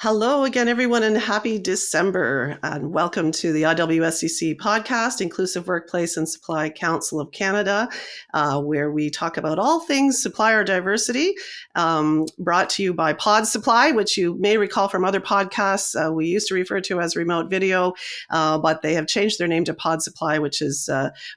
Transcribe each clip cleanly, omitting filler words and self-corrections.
Hello again, everyone, and happy December. And welcome to the IWSCC podcast, Inclusive Workplace and Supply Council of Canada, where we talk about all things supplier diversity, brought to you by Pod Supply, which you may recall from other podcasts we used to refer to as remote video, but they have changed their name to Pod Supply, which is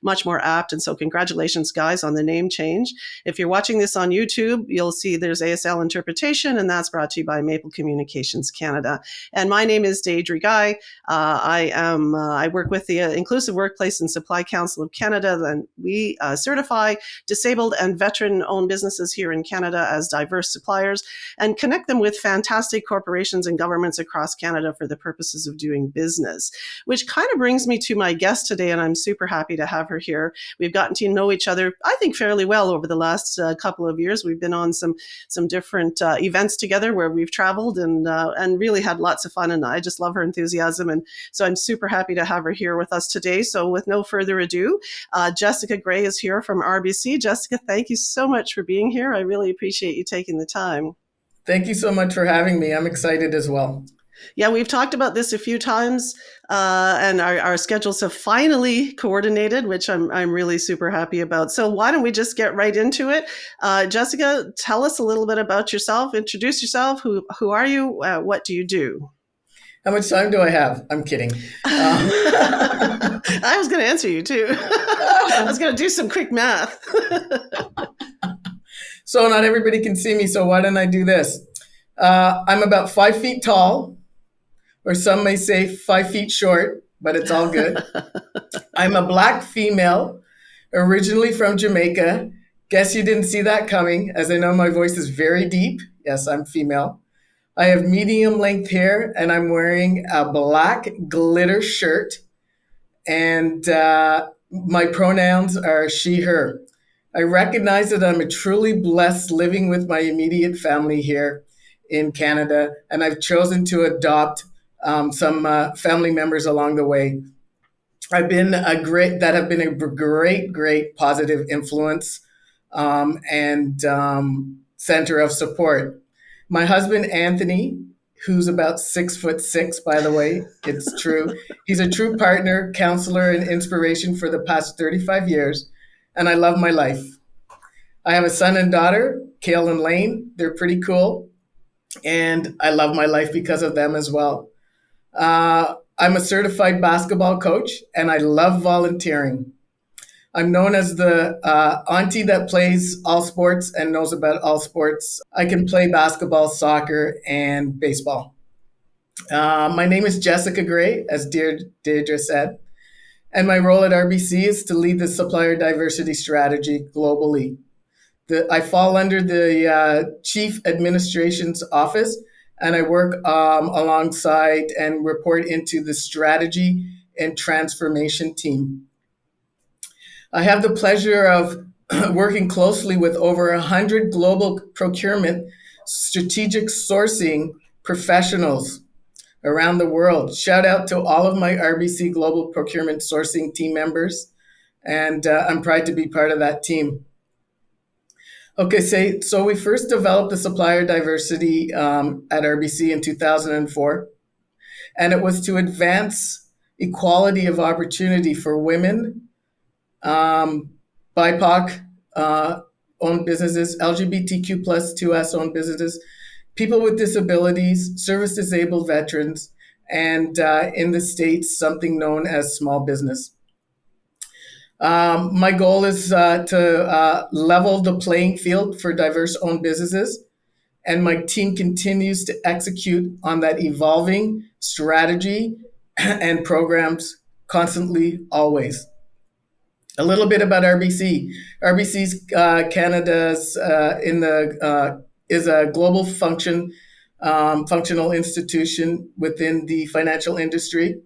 much more apt. And so congratulations, guys, on the name change. If you're watching this on YouTube, you'll see there's ASL interpretation, and that's brought to you by Maple Communications Canada. And my name is Deidre Guy. I work with the Inclusive Workplace and Supply Council of Canada, and we certify disabled and veteran-owned businesses here in Canada as diverse suppliers and connect them with fantastic corporations and governments across Canada for the purposes of doing business. Which kind of brings me to my guest today, and I'm super happy to have her here. We've gotten to know each other, I think, fairly well over the last couple of years. We've been on some different events together where we've traveled and really had lots of fun, and I just love her enthusiasm, and so I'm super happy to have her here with us today. So with no further ado, Jessica Gray is here from RBC. Jessica, thank you so much for being here. I really appreciate you taking the time. Thank you so much for having me. I'm excited as well. Yeah, we've talked about this a few times, and our schedules have finally coordinated, which I'm really super happy about. So why don't we just get right into it? Jessica, tell us a little bit about yourself. Introduce yourself. Who are you? What do you do? How much time do I have? I'm kidding. I was going to answer you too. I was going to do some quick math. So not everybody can see me, so why don't I do this? I'm about 5 feet tall, or some may say 5 feet short, but it's all good. I'm a Black female, originally from Jamaica. Guess you didn't see that coming, as I know my voice is very deep. Yes, I'm female. I have medium length hair, and I'm wearing a black glitter shirt, and my pronouns are she, her. I recognize that I'm a truly blessed living with my immediate family here in Canada, and I've chosen to adopt some family members along the way. Have been a great positive influence and center of support. My husband, Anthony, who's about 6'6", by the way, it's true. He's a true partner, counselor, and inspiration for the past 35 years, and I love my life. I have a son and daughter, Kale and Lane. They're pretty cool, and I love my life because of them as well. I'm a certified basketball coach, and I love volunteering. I'm known as the auntie that plays all sports and knows about all sports. I can play basketball, soccer, and baseball. My name is Jessica Gray, as Deidre said, and my role at RBC is to lead the supplier diversity strategy globally. I fall under the Chief Administration's office, and I work alongside and report into the strategy and transformation team. I have the pleasure of working closely with over 100 global procurement strategic sourcing professionals around the world. Shout out to all of my RBC Global Procurement Sourcing team members, and I'm proud to be part of that team. Okay, so we first developed the supplier diversity at RBC in 2004, and it was to advance equality of opportunity for women, BIPOC owned businesses, LGBTQ plus 2S owned businesses, people with disabilities, service disabled veterans, and in the States, something known as small business. My goal is to level the playing field for diverse owned businesses, and my team continues to execute on that evolving strategy and programs constantly, always. A little bit about RBC. RBC's Canada's is a global functional institution within the financial industry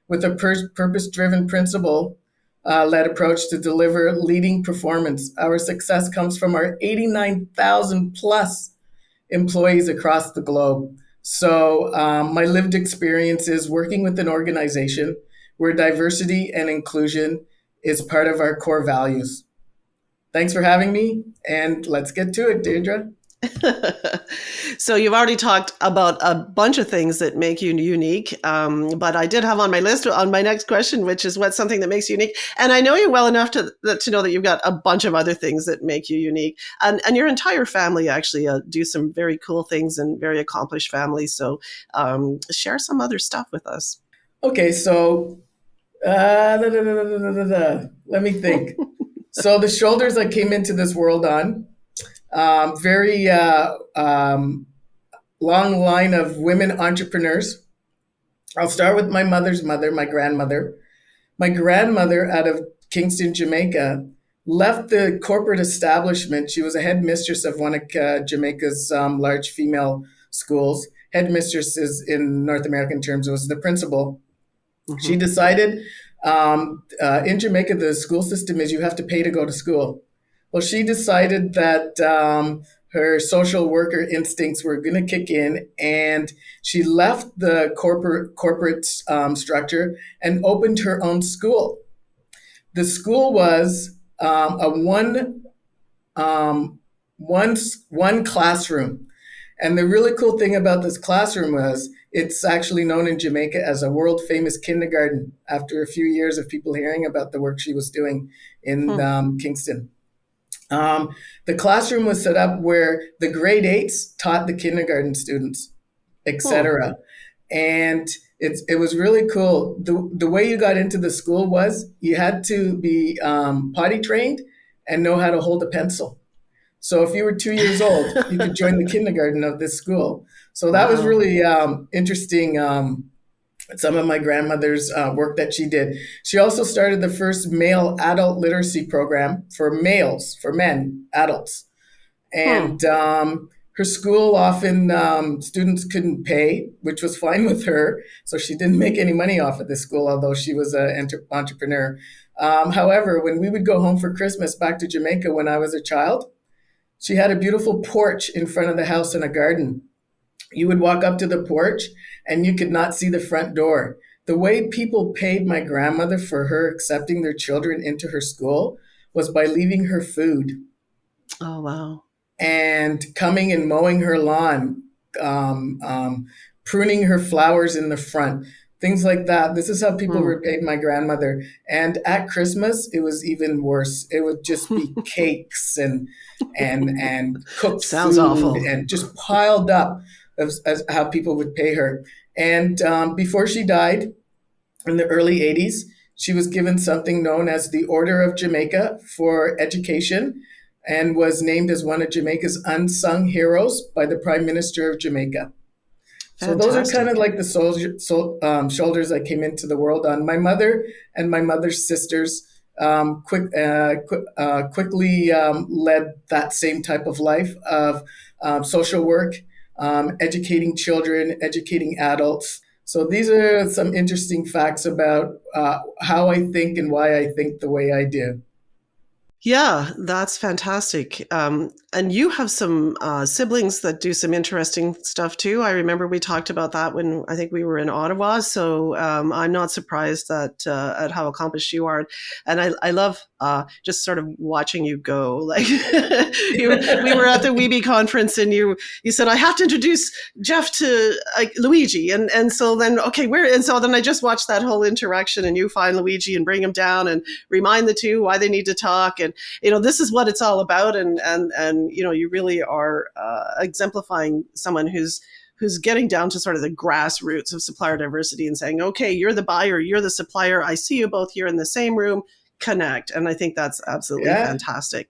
with a purpose-driven principle-led approach to deliver leading performance. Our success comes from our 89,000 plus employees across the globe. So my lived experience is working with an organization where diversity and inclusion is part of our core values. Thanks for having me, and let's get to it, Deidre. So you've already talked about a bunch of things that make you unique, but I did have on my list on my next question, which is what's something that makes you unique. And I know you well enough to know that you've got a bunch of other things that make you unique, and your entire family actually do some very cool things and very accomplished families. So share some other stuff with us. Okay, so let me think. So the shoulders I came into this world on, very long line of women entrepreneurs. I'll start with my mother's mother, my grandmother. My grandmother out of Kingston, Jamaica, left the corporate establishment. She was a headmistress of one of Jamaica's large female schools. Headmistress is in North American terms was the principal. She Mm-hmm. decided in Jamaica, the school system is you have to pay to go to school. Well, she decided that her social worker instincts were going to kick in, and she left the corporate structure and opened her own school. The school was a um, one classroom. And the really cool thing about this classroom was it's actually known in Jamaica as a world famous kindergarten after a few years of people hearing about the work she was doing in Hmm. Kingston. The classroom was set up where the grade eights taught the kindergarten students, Hmm. etc. And it was really cool. The way you got into the school was you had to be potty trained and know how to hold a pencil. So if you were 2 years old, you could join the kindergarten of this school. So that was Wow. really interesting. Some of my grandmother's work that she did. She also started the first male adult literacy program for males, for men, adults. Hmm. And her school often students couldn't pay, which was fine with her. So she didn't make any money off of this school, although she was an entrepreneur. However, when we would go home for Christmas back to Jamaica when I was a child, she had a beautiful porch in front of the house and a garden. You would walk up to the porch and you could not see the front door. The way people paid my grandmother for her accepting their children into her school was by leaving her food Oh, wow. and coming and mowing her lawn, um, um, pruning her flowers in the front, things like that. This is how people Hmm. repaid my grandmother. And at Christmas, it was even worse. It would just be cakes and cooked Sounds food awful. and just piled up as how people would pay her. And before she died in the early 80s, she was given something known as the Order of Jamaica for education and was named as one of Jamaica's unsung heroes by the Prime Minister of Jamaica. So those are kind of Fantastic. like the shoulders I came into the world on. My mother and my mother's sisters quickly led that same type of life of social work, educating children, educating adults. So these are some interesting facts about how I think and why I think the way I do. Yeah, that's fantastic. And you have some siblings that do some interesting stuff too. I remember we talked about that when I think we were in Ottawa. So I'm not surprised that at how accomplished you are, and I love just sort of watching you go. Like we were at the Weeby conference, and you said I have to introduce Jeff to Luigi, and so then okay, where and so then I just watched that whole interaction, and you find Luigi and bring him down and remind the two why they need to talk and this is what it's all about and you really are exemplifying someone who's getting down to sort of the grassroots of supplier diversity and saying, okay, you're the buyer, you're the supplier, I see you both here in the same room, connect. And I think that's absolutely Yeah. fantastic.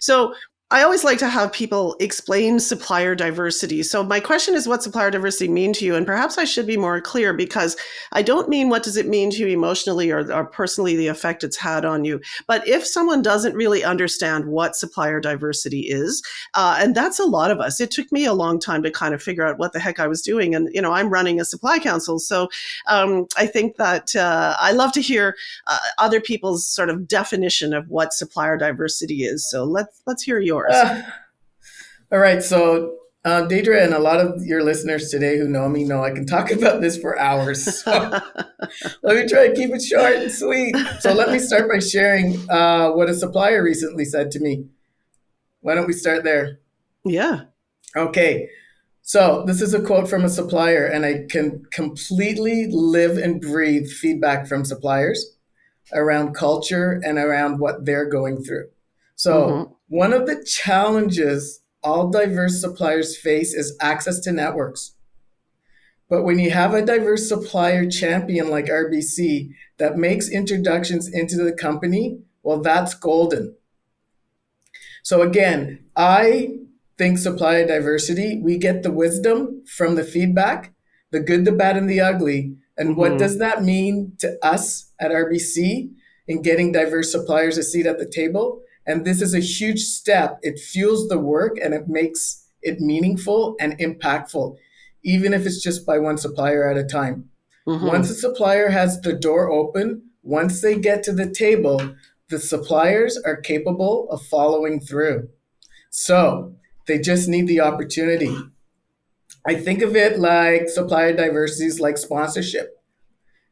So I always like to have people explain supplier diversity. So my question is, what supplier diversity mean to you? And perhaps I should be more clear because I don't mean what does it mean to you emotionally or personally the effect it's had on you. But if someone doesn't really understand what supplier diversity is, and that's a lot of us, it took me a long time to kind of figure out what the heck I was doing. And, I'm running a supply council. So I think that I love to hear other people's sort of definition of what supplier diversity is. So let's hear yours. Uh, all right. So, Deidre, and a lot of your listeners today who know me know I can talk about this for hours. So let me try to keep it short and sweet. So let me start by sharing what a supplier recently said to me. Why don't we start there? Yeah. Okay. So this is a quote from a supplier, and I can completely live and breathe feedback from suppliers around culture and around what they're going through. So, Mm-hmm. one of the challenges all diverse suppliers face is access to networks. But when you have a diverse supplier champion like RBC that makes introductions into the company, well, that's golden. So again, I think supplier diversity, we get the wisdom from the feedback, the good, the bad, and the ugly. And what Mm-hmm. does that mean to us at RBC in getting diverse suppliers a seat at the table? And this is a huge step. It fuels the work and it makes it meaningful and impactful, even if it's just by one supplier at a time. Once Mm-hmm. a supplier has the door open, once they get to the table, the suppliers are capable of following through. So they just need the opportunity. I think of it like supplier diversity is like sponsorship.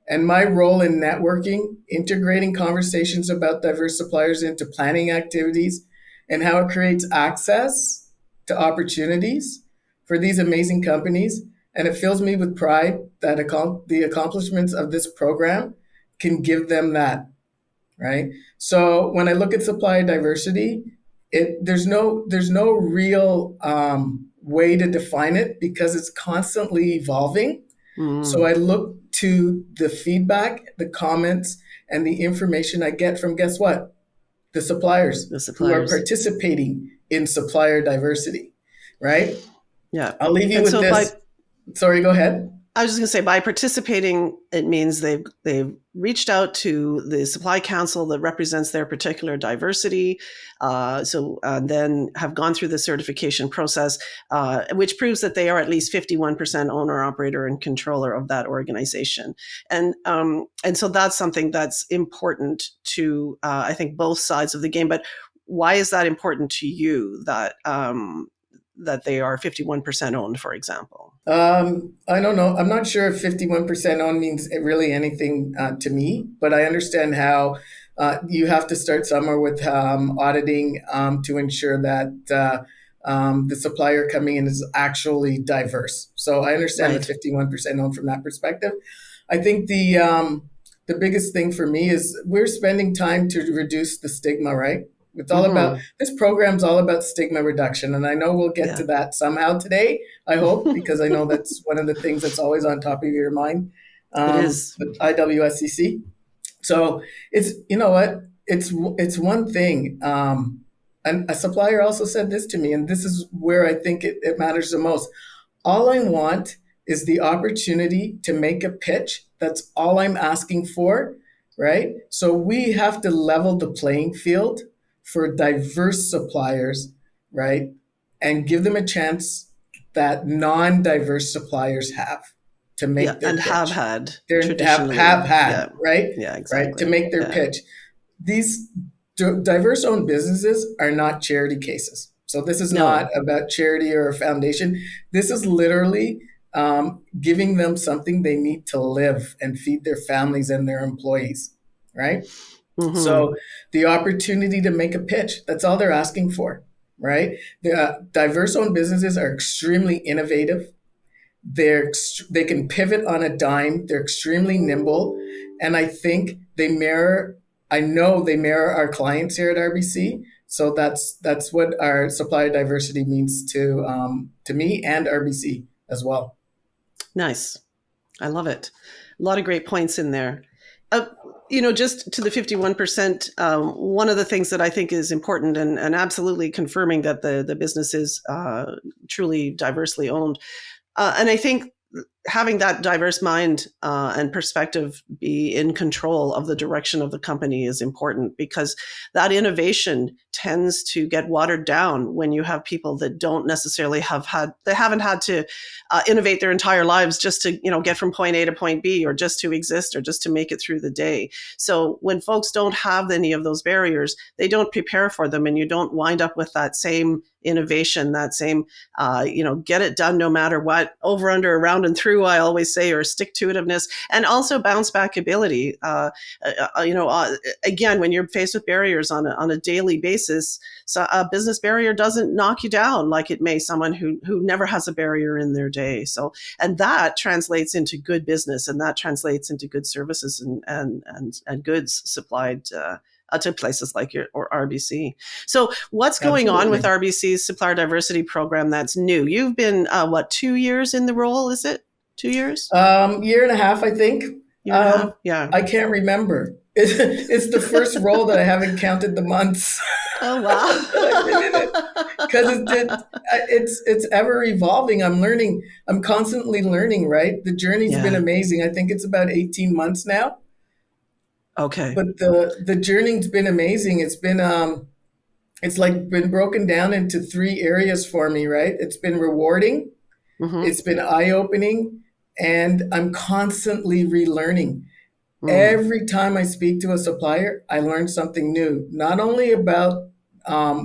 And my role in networking, integrating conversations about diverse suppliers into planning activities, and how it creates access to opportunities for these amazing companies. And it fills me with pride that the accomplishments of this program can give them that, right? So when I look at supplier diversity, there's no real way to define it because it's constantly evolving. So Mm-hmm. I look to the feedback, the comments, and the information I get from, guess what? The suppliers The who are suppliers. participating in supplier diversity, right? Yeah. I'll leave you And with so by this. Sorry, go ahead. I was just going to say, by participating, it means they've reached out to the supply council that represents their particular diversity. Then have gone through the certification process, which proves that they are at least 51% owner, operator, and controller of that organization. And so that's something that's important to I think both sides of the game. But why is that important to you that they are 51% owned, for example? I don't know. I'm not sure if 51% on means really anything to me, but I understand how you have to start somewhere with auditing to ensure that the supplier coming in is actually diverse. So I understand the Right. 51% on from that perspective. I think the biggest thing for me is we're spending time to reduce the stigma, right? It's all about Mm-hmm. this program's all about stigma reduction, and I know we'll get Yeah. to that somehow today. I hope, because I know that's one of the things that's always on top of your mind, It is. with IWSCC. So it's, you know what, it's one thing. And a supplier also said this to me, and this is where I think it matters the most. All I want is the opportunity to make a pitch. That's all I'm asking for, right? So we have to level the playing field for diverse suppliers, right? And give them a chance that non-diverse suppliers have to Yeah. make their And have pitch. had They have traditionally. had, Yeah. right? Yeah, Right? To exactly. make their Yeah. pitch. These diverse owned businesses are not charity cases. So this is not No. about charity or a foundation. This is literally giving them something they need to live and feed their families and their employees, right? Mm-hmm. So the opportunity to make a pitch, that's all they're asking for, right? The diverse owned businesses are extremely innovative. They can pivot on a dime. They're extremely nimble, and I know they mirror our clients here at RBC. So that's what our supplier diversity means to me and RBC as well. Nice. I love it. A lot of great points in there. Uh, just to the 51%, one of the things that I think is important and absolutely confirming that the business is truly diversely owned. And I think having that diverse mind and perspective be in control of the direction of the company is important because that innovation tends to get watered down when you have people that don't necessarily they haven't had to innovate their entire lives just to get from point A to point B or just to exist or just to make it through the day. So when folks don't have any of those barriers, they don't prepare for them, and you don't wind up with that same innovation, that same get it done no matter what, over, under, around, and through, I always say, or stick to itiveness, and also bounce back ability. Again, when you're faced with barriers on a daily basis, cases, so a business barrier doesn't knock you down like it may someone who never has a barrier in their day. So, and that translates into good business, and that translates into good services and goods supplied to places like your or RBC. So, what's going on with Absolutely. RBC's supplier diversity program that's new? You've been 2 years in the role? Is it 2 years? Year and a half, I think. Year and a half? Yeah. I can't remember. It's the first role that I haven't counted the months Oh that I've been in it, because it's ever evolving. I'm learning. I'm constantly learning. Right, the journey's been Yeah. amazing. I think it's about 18 months now, Okay. but the journey's been amazing. It's like been broken down into three areas for me. Right, it's been rewarding. Mm-hmm. It's been eye opening, and I'm constantly relearning. Mm. Every time I speak to a supplier, I learn something new, not only about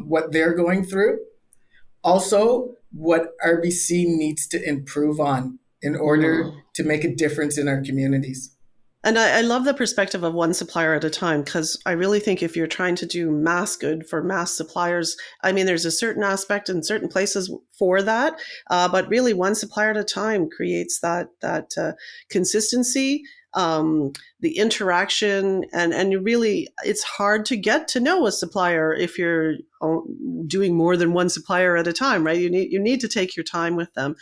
what they're going through, also what RBC needs to improve on in order Mm. to make a difference in our communities. And I love the perspective of one supplier at a time, because I really think if you're trying to do mass good for mass suppliers, I mean, there's a certain aspect in certain places for that, but really one supplier at a time creates that consistency, the interaction, and you really, it's hard to get to know a supplier if you're doing more than one supplier at a time, right? You need to take your time with them.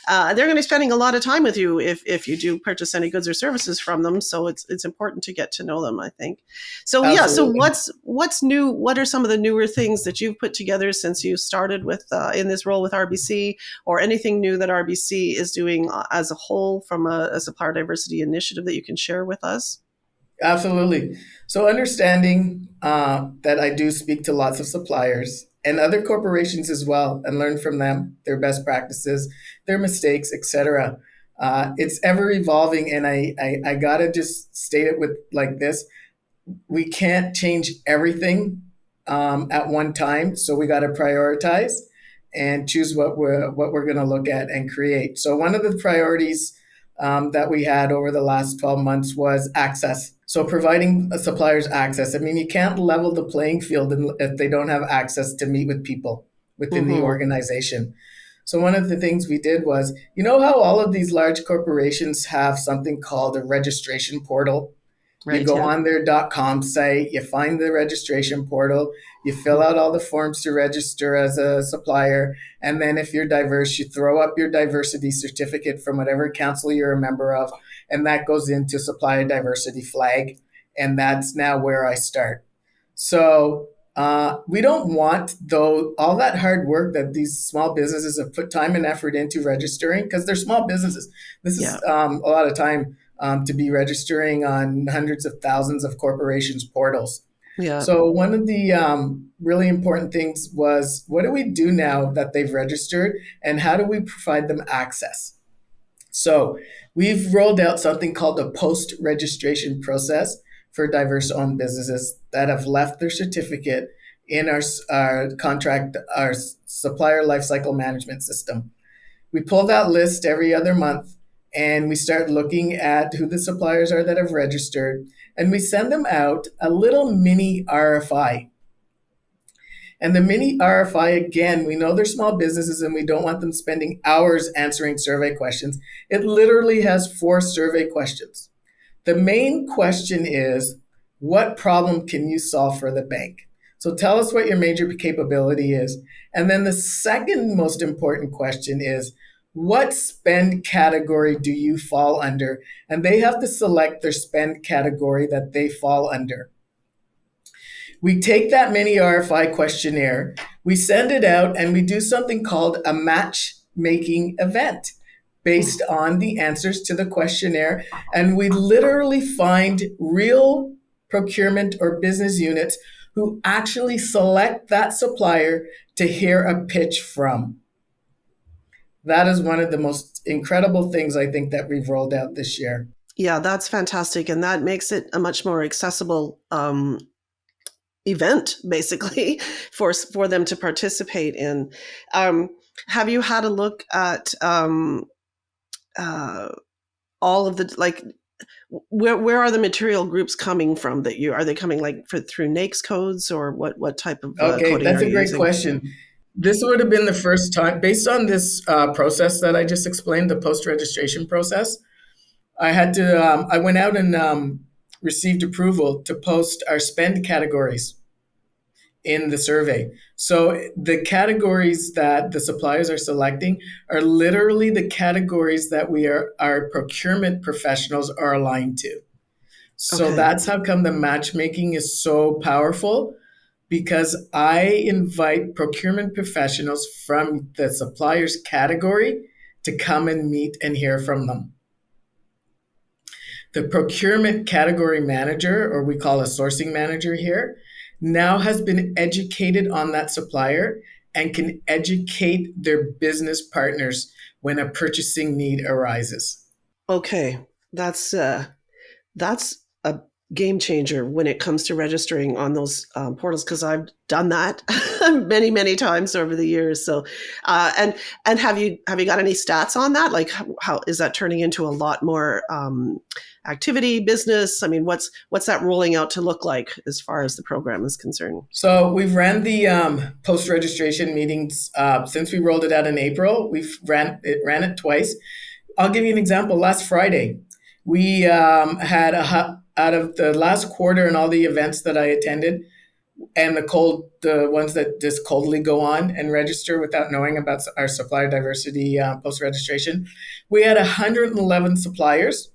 They're going to be spending a lot of time with you if you do purchase any goods or services from them. So it's important to get to know them, I think. So yeah. So Absolutely. what's new? What are some of the newer things that you've put together since you started with in this role with RBC, or anything new that RBC is doing as a whole from a supplier diversity initiative that you can share with us? Absolutely. So, understanding that I do speak to lots of suppliers and other corporations as well, and learn from them, their best practices, their mistakes, etc. It's ever evolving, and I gotta just state it with like this: we can't change everything at one time, so we got to prioritize and choose what we're going to look at and create. So one of the priorities that we had over the last 12 months was access. So providing suppliers access. I mean, you can't level the playing field if they don't have access to meet with people within the Mm-hmm. organization. So one of the things we did was, you know how all of these large corporations have something called a registration portal? You Right. go Yeah. on their .com site, you find the registration portal, you fill out all the forms to register as a supplier, and then if you're diverse, you throw up your diversity certificate from whatever council you're a member of, and that goes into supplier diversity flag, and that's now where I start. So we don't want though all that hard work that these small businesses have put time and effort into registering, because they're small businesses. This Yeah. is a lot of time to be registering on hundreds of thousands of corporations' portals. Yeah. So one of the really important things was, what do we do now that they've registered, and how do we provide them access? So we've rolled out something called a post-registration process for diverse-owned businesses that have left their certificate in our contract, our supplier lifecycle management system. We pull that list every other month, and we start looking at who the suppliers are that have registered, and we send them out a little mini RFI. And the mini RFI, again, we know they're small businesses and we don't want them spending hours answering survey questions. It literally has 4 survey questions. The main question is, what problem can you solve for the bank? So tell us what your major capability is. And then the second most important question is, what spend category do you fall under? And they have to select their spend category that they fall under. We take that mini RFI questionnaire, we send it out, and we do something called a matchmaking event based on the answers to the questionnaire. And we literally find real procurement or business units who actually select that supplier to hear a pitch from. That is one of the most incredible things I think that we've rolled out this year. Yeah, that's fantastic, and that makes it a much more accessible event, basically, for them to participate in. Um, have you had a look at uh, all of the, like, where are the material groups coming from that you are they coming like through NAICS codes, or what type of Okay, coding are that's a you great using? question. This would have been the first time, based on this process that I just explained, the post registration process. I went out and received approval to post our spend categories in the survey. So the categories that the suppliers are selecting are literally the categories that our procurement professionals are aligned to. So Okay. that's how come the matchmaking is so powerful, because I invite procurement professionals from the suppliers category to come and meet and hear from them. The procurement category manager, or we call a sourcing manager here, now has been educated on that supplier and can educate their business partners when a purchasing need arises. Okay. That's a game changer when it comes to registering on those portals, because I've done that many times over the years. So, and have you got any stats on that? Like, how is that turning into a lot more activity, business? I mean, what's that rolling out to look like as far as the program is concerned? So we've ran the post registration meetings since we rolled it out in April. Ran it twice. I'll give you an example. Last Friday, we had out of the last quarter and all the events that I attended, and the ones that just coldly go on and register without knowing about our supplier diversity post registration. We had 111 suppliers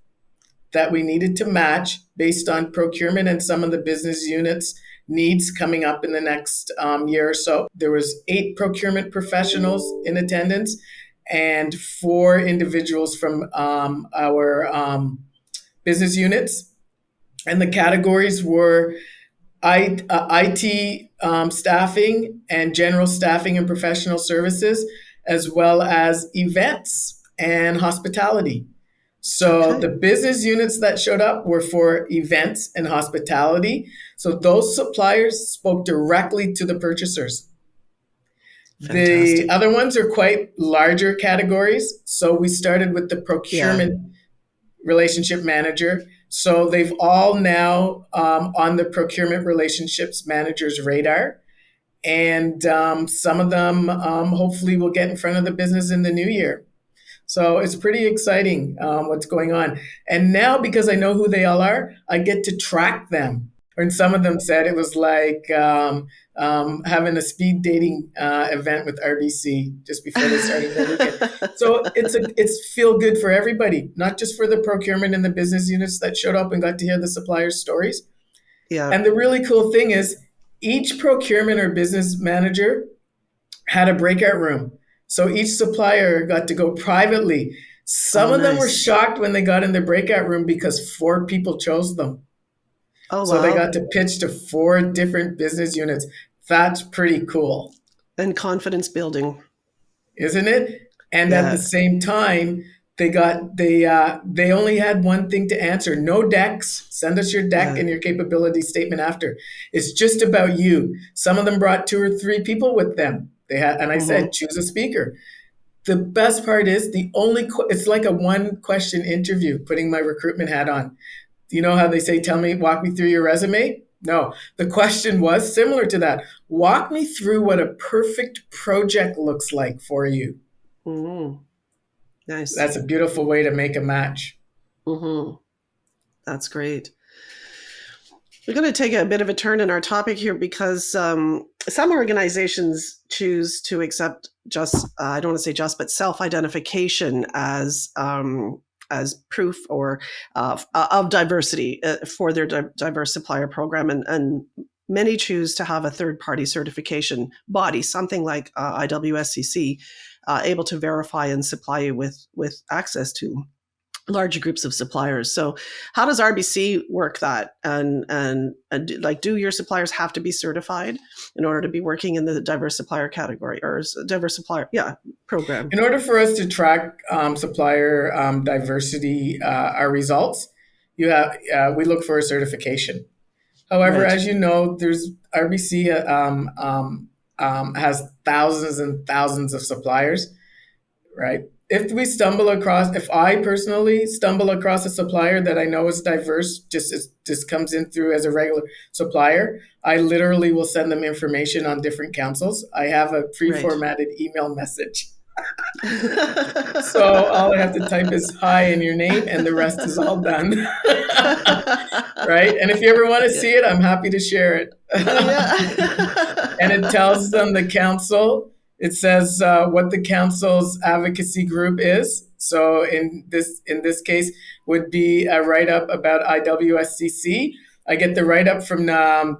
that we needed to match based on procurement and some of the business units needs coming up in the next year or so. There was 8 procurement professionals in attendance and 4 individuals from our business units. And the categories were IT staffing and general staffing and professional services, as well as events and hospitality. So Okay. the business units that showed up were for events and hospitality. So those suppliers spoke directly to the purchasers. The Fantastic. other ones are quite larger categories. So we started with the Yeah. procurement relationship manager. So they've all now on the procurement relationships manager's radar. And some of them hopefully will get in front of the business in the new year. So it's pretty exciting what's going on. And now, because I know who they all are, I get to track them. And some of them said it was like having a speed dating event with RBC just before they started their weekend. So it's feel good for everybody, not just for the procurement and the business units that showed up and got to hear the suppliers' stories. Yeah. And the really cool thing is, each procurement or business manager had a breakout room. So each supplier got to go privately. Some Oh, of them were nice. shocked when they got in the breakout room because 4 people chose them. Oh, So they wow. got to pitch to 4 different business units. That's pretty cool, And confidence building. isn't it? And at the Yeah. same time, they only had one thing to answer. No decks. Send us your deck Yeah. and your capability statement after. It's just about you. Some of them brought 2 or 3 people with them. And I said, Hmm. choose a speaker. The best part is it's like a one question interview, putting my recruitment hat on. You know how they say, walk me through your resume? No, the question was similar to that. Walk me through what a perfect project looks like for you. Hmm. Nice. That's a beautiful way to make a match. Hmm. That's great. We're going to take a bit of a turn in our topic here because some organizations choose to accept just, I don't want to say just, but self-identification as proof or of diversity for their diverse supplier program. And many choose to have a third-party certification body, something like IWSCC, able to verify and supply you with access to larger groups of suppliers. So how does RBC work that? And like, do your suppliers have to be certified in order to be working in the diverse supplier category or diverse supplier, yeah, program? In order for us to track supplier diversity, our results, we look for a certification. However, Right. as you know, there's RBC has thousands and thousands of suppliers, right? if I personally stumble across a supplier that I know is diverse, just comes in through as a regular supplier, I literally will send them information on different councils. I have a Right. pre-formatted email message. So all I have to type is hi and your name, and the rest is all done. Right? And if you ever want to Yeah. see it, I'm happy to share it. And it Yeah. tells them the council. It says what the council's advocacy group is. So in this case, would be a write up about IWSCC. I get the write up from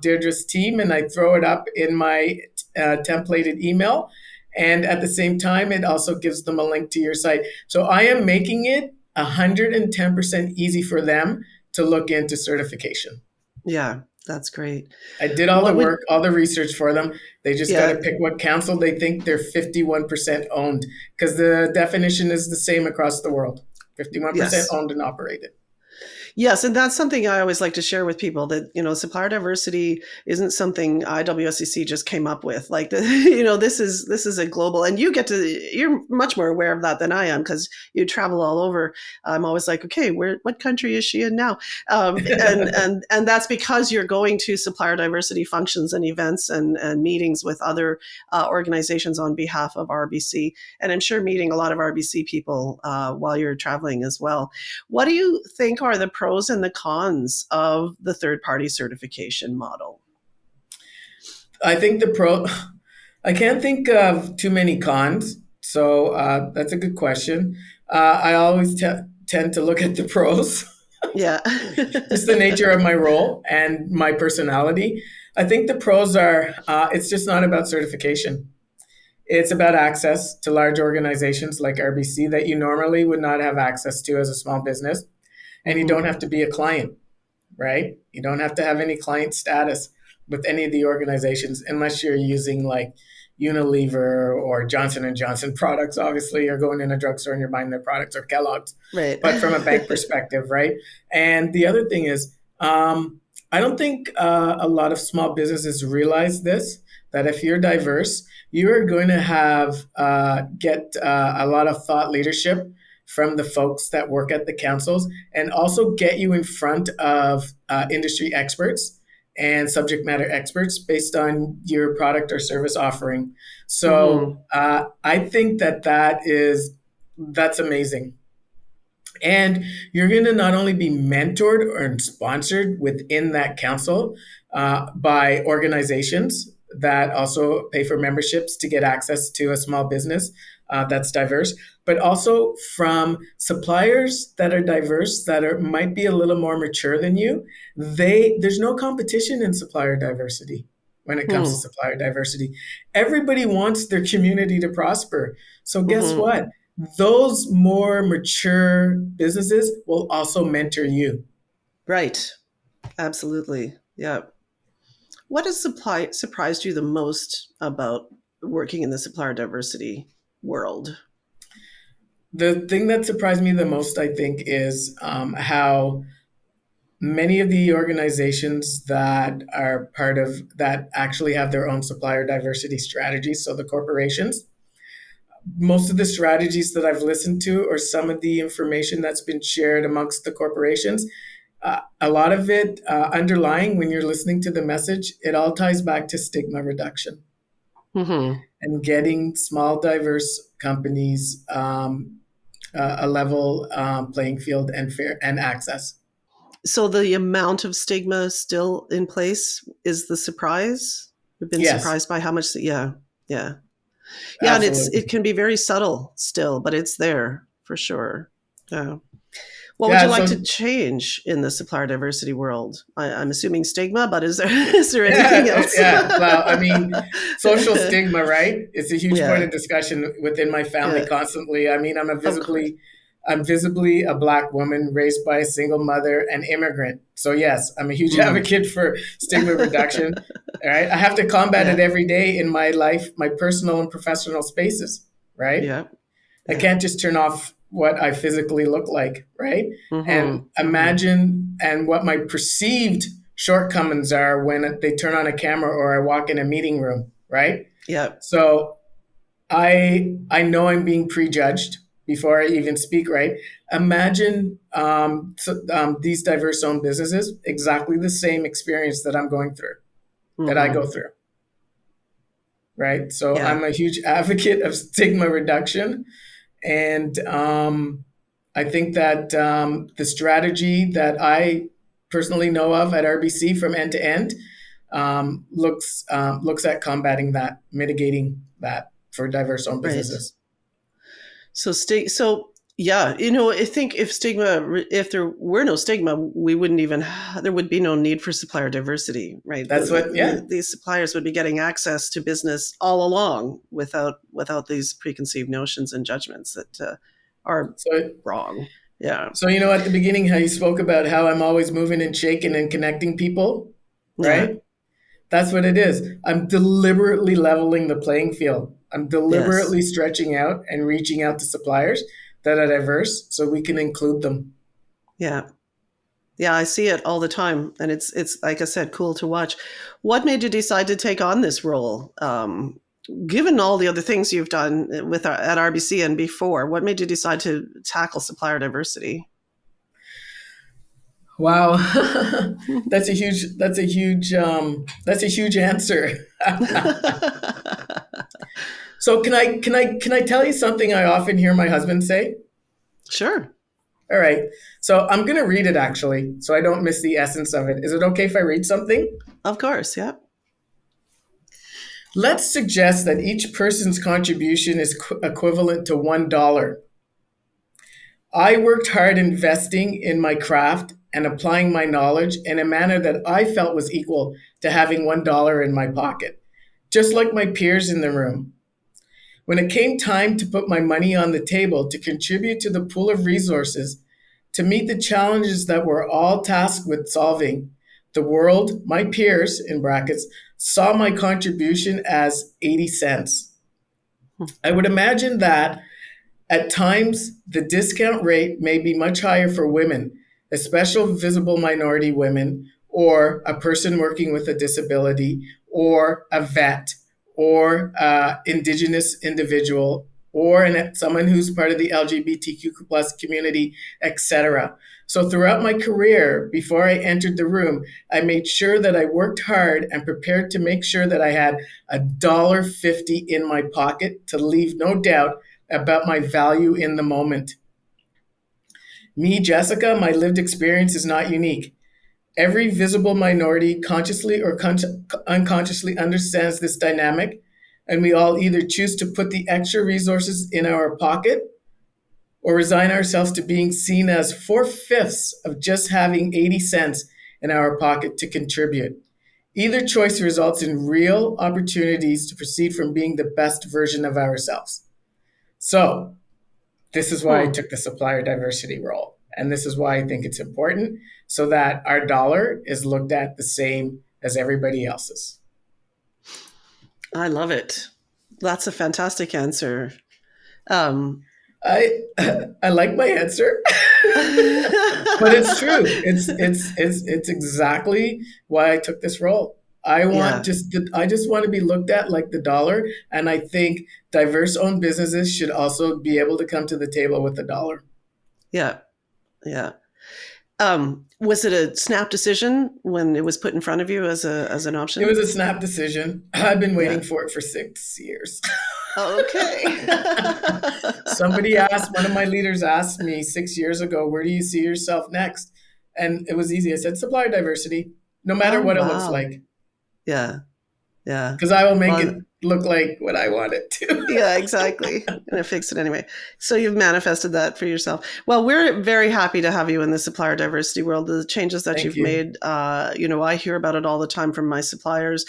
Deirdre's team, and I throw it up in my templated email. And at the same time, it also gives them a link to your site. So I am making it 110% easy for them to look into certification. Yeah, that's great. I did all the What would, work, all the research for them. They just got to yeah, pick what council they think they're 51% owned, because the definition is the same across the world. 51% yes. owned and operated. Yes, and that's something I always like to share with people that, supplier diversity isn't something IWSCC just came up with. Like, this is a global, and you're much more aware of that than I am because you travel all over. I'm always like, okay, what country is she in now? And that's because you're going to supplier diversity functions and events and meetings with other organizations on behalf of RBC, and I'm sure meeting a lot of RBC people while you're traveling as well. What do you think are the pros and the cons of the third party certification model? I think I can't think of too many cons. So that's a good question. I always tend to look at the pros. Yeah. Just the nature of my role and my personality. I think the pros are it's just not about certification. It's about access to large organizations like RBC that you normally would not have access to as a small business. And you don't Mm-hmm. have to be a client, right? You don't have to have any client status with any of the organizations unless you're using like Unilever or Johnson and Johnson products. Obviously, you're going in a drugstore and you're buying their products, or Kellogg's. Right. But from a bank perspective, right? And the other thing is, I don't think a lot of small businesses realize this, that if you're diverse, you are going to have get a lot of thought leadership from the folks that work at the councils, and also get you in front of industry experts and subject matter experts based on your product or service offering. Mm-hmm. So I think that's amazing. And you're going to not only be mentored or sponsored within that council by organizations that also pay for memberships to get access to a small business that's diverse, but also from suppliers that are diverse, might be a little more mature than you. There's no competition in supplier diversity when it comes to Hmm. supplier diversity. Everybody wants their community to prosper. So guess Mm-hmm. what? Those more mature businesses will also mentor you. Right. Absolutely. Yeah. What has surprised you the most about working in the supplier diversity world? The thing that surprised me the most, I think, is how many of the organizations that are part of that actually have their own supplier diversity strategies. So the corporations, most of the strategies that I've listened to, or some of the information that's been shared amongst the corporations, a lot of it underlying when you're listening to the message, it all ties back to stigma reduction Mm-hmm. and getting small, diverse companies a level playing field and fair and access. So the amount of stigma still in place is the surprise. We've been Yes, surprised by how much. Yeah. Yeah. Yeah, and it absolutely. can be very subtle still, but it's there for sure. Yeah. What would you Yeah. like to So change in the supplier diversity world? I'm assuming stigma, but is there is there anything yeah, else? yeah. Well, I mean, social stigma, right? It's a huge point Yeah. of discussion within my family Yeah. constantly. I mean, Of course. I'm visibly a Black woman raised by a single mother and immigrant. So yes, I'm a huge Mm. advocate for stigma reduction. All right, I have to combat it Yeah. every day in my life, my personal and professional spaces. Right, Yeah. I Yeah. can't just turn off what I physically look like, right? And Mm-hmm. Mm-hmm. imagine and what my perceived shortcomings are when they turn on a camera or I walk in a meeting room, right? Yeah. So I know I'm being prejudged. before I even speak right. Imagine these diverse owned businesses, exactly the same experience that I'm going through, that I go Hmm. through, right? So Yeah. I'm a huge advocate of stigma reduction. And I think that the strategy that I personally know of at RBC from end to end looks at combating that, mitigating that for diverse owned Right. businesses. So yeah, I think if there were no stigma, we wouldn't even there would be no need for supplier diversity, right? That's what, yeah. These suppliers would be getting access to business all along without these preconceived notions and judgments that are So, wrong. Yeah. so at the beginning, how you spoke about how I'm always moving and shaking and connecting people, Yeah. right? That's what it is. I'm deliberately leveling the playing field. I'm Yes. deliberately stretching out and reaching out to suppliers that are diverse so we can include them. Yeah. Yeah, I see it all the time, and it's like I said, cool to watch. What made you decide to take on this role? Given all the other things you've done at RBC and before, what made you decide to tackle supplier diversity? Wow, that's a huge answer. So can I tell you something I often hear my husband say? Sure, All right. So I'm going to read it actually, so I don't miss the essence of it. Is it okay if I read something? of course, yeah. Let's suggest that each person's contribution is equivalent to $1. I worked hard investing in my craft and applying my knowledge in a manner that I felt was equal to having $1 in my pocket, just like my peers in the room. When it came time to put my money on the table to contribute to the pool of resources to meet the challenges that we're all tasked with solving, the world, my peers in brackets, saw my contribution as 80 cents. I would imagine that at times, the discount rate may be much higher for women, especially visible minority women, or a person working with a disability, or a vet, or indigenous individual, or someone who's part of the LGBTQ plus community, etc. So throughout my career, before I entered the room, I made sure that I worked hard and prepared to make sure that I had $1.50 in my pocket to leave no doubt about my value in the moment. Me, Jessica, my lived experience is not unique. Every visible minority consciously or unconsciously understands this dynamic, and we all either choose to put the extra resources in our pocket or resign ourselves to being seen as 4/5 of just having 80 cents in our pocket to contribute. Either choice results in real opportunities to proceed from being the best version of ourselves. So, this is why I Hmm. took the supplier diversity role. And this is why I think it's important so that our dollar is looked at the same as everybody else's. I love it. That's a fantastic answer. Um, I I like my answer, but it's true. It's exactly why I took this role. yeah, I just want to be looked at like the dollar, and I think diverse owned businesses should also be able to come to the table with the dollar. yeah, yeah. Was it a snap decision when it was put in front of you as an It option? was a snap decision. I've been waiting Yeah. for it for 6 years. Okay. One of my leaders asked me 6 years ago, where do you see yourself next? And it was easy. I said, supplier diversity, no matter Oh what it looks wow. like, Yeah. Yeah. because I will make Well, it look like what I want it to. yeah, exactly. I'm gonna fix it anyway. So you've manifested that for yourself. Well, we're very happy to have you in the supplier diversity world. The changes that Thank you've you. made, I hear about it all the time from my suppliers.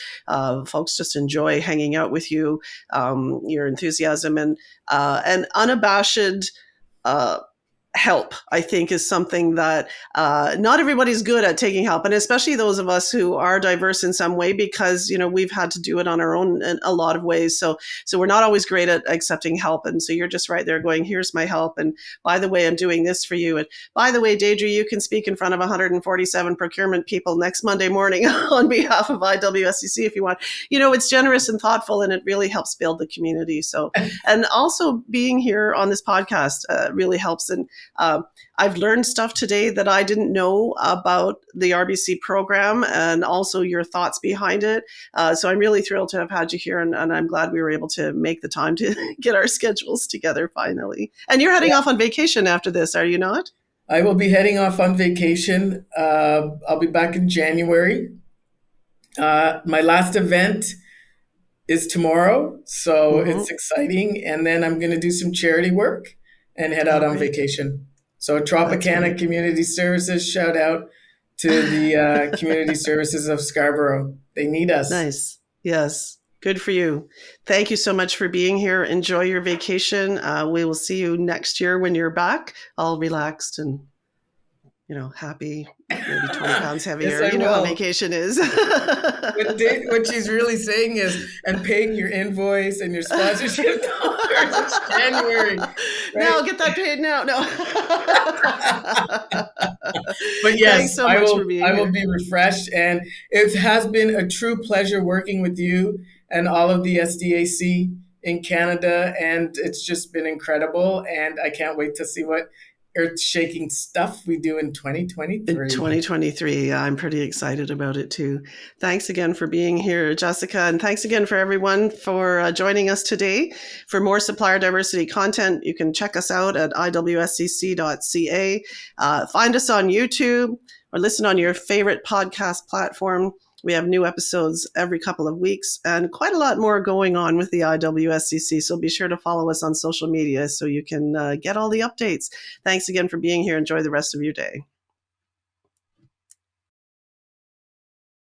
Folks just enjoy hanging out with you. Your enthusiasm and unabashed uh, help, I think, is something that not everybody's good at taking help, and especially those of us who are diverse in some way, because we've had to do it on our own in a lot of ways. So we're not always great at accepting help, and so you're just right there going, here's my help, and by the way, I'm doing this for you, and by the way, Deidre, you can speak in front of 147 procurement people next Monday morning on behalf of IWSCC if you want. It's generous and thoughtful, and it really helps build the community. So, and also being here on this podcast really helps. And I've learned stuff today that I didn't know about the RBC program, and also your thoughts behind it. So I'm really thrilled to have had you here, and I'm glad we were able to make the time to get our schedules together finally. And you're heading off on vacation after this, are you not? I will be heading off on vacation. I'll be back in January. My last event is tomorrow, so it's exciting. And then I'm going to do some charity work and head out on vacation. So Tropicana Community Services, shout out to the Community Services of Scarborough. They need us. Nice. Yes. Good for you. Thank you so much for being here. Enjoy your vacation. We will see you next year when you're back, all relaxed and happy, maybe 20 pounds heavier. Yes, how vacation is. What she's really saying is, and paying your invoice and your sponsorship dollars. It's January. Right? Now get that paid now. No. But yes, thanks so much for being I here. will be refreshed, and it has been a true pleasure working with you and all of the SDAC in Canada, and it's just been incredible, and I can't wait to see what earth-shaking stuff we do in 2023. In 2023, I'm pretty excited about it too. Thanks again for being here, Jessica, and thanks again for everyone for joining us today. For more supplier diversity content, you can check us out at iwscc.ca. Find us on YouTube or listen on your favorite podcast platform. We have new episodes every couple of weeks and quite a lot more going on with the IWSCC. So be sure to follow us on social media so you can get all the updates. Thanks again for being here. Enjoy the rest of your day.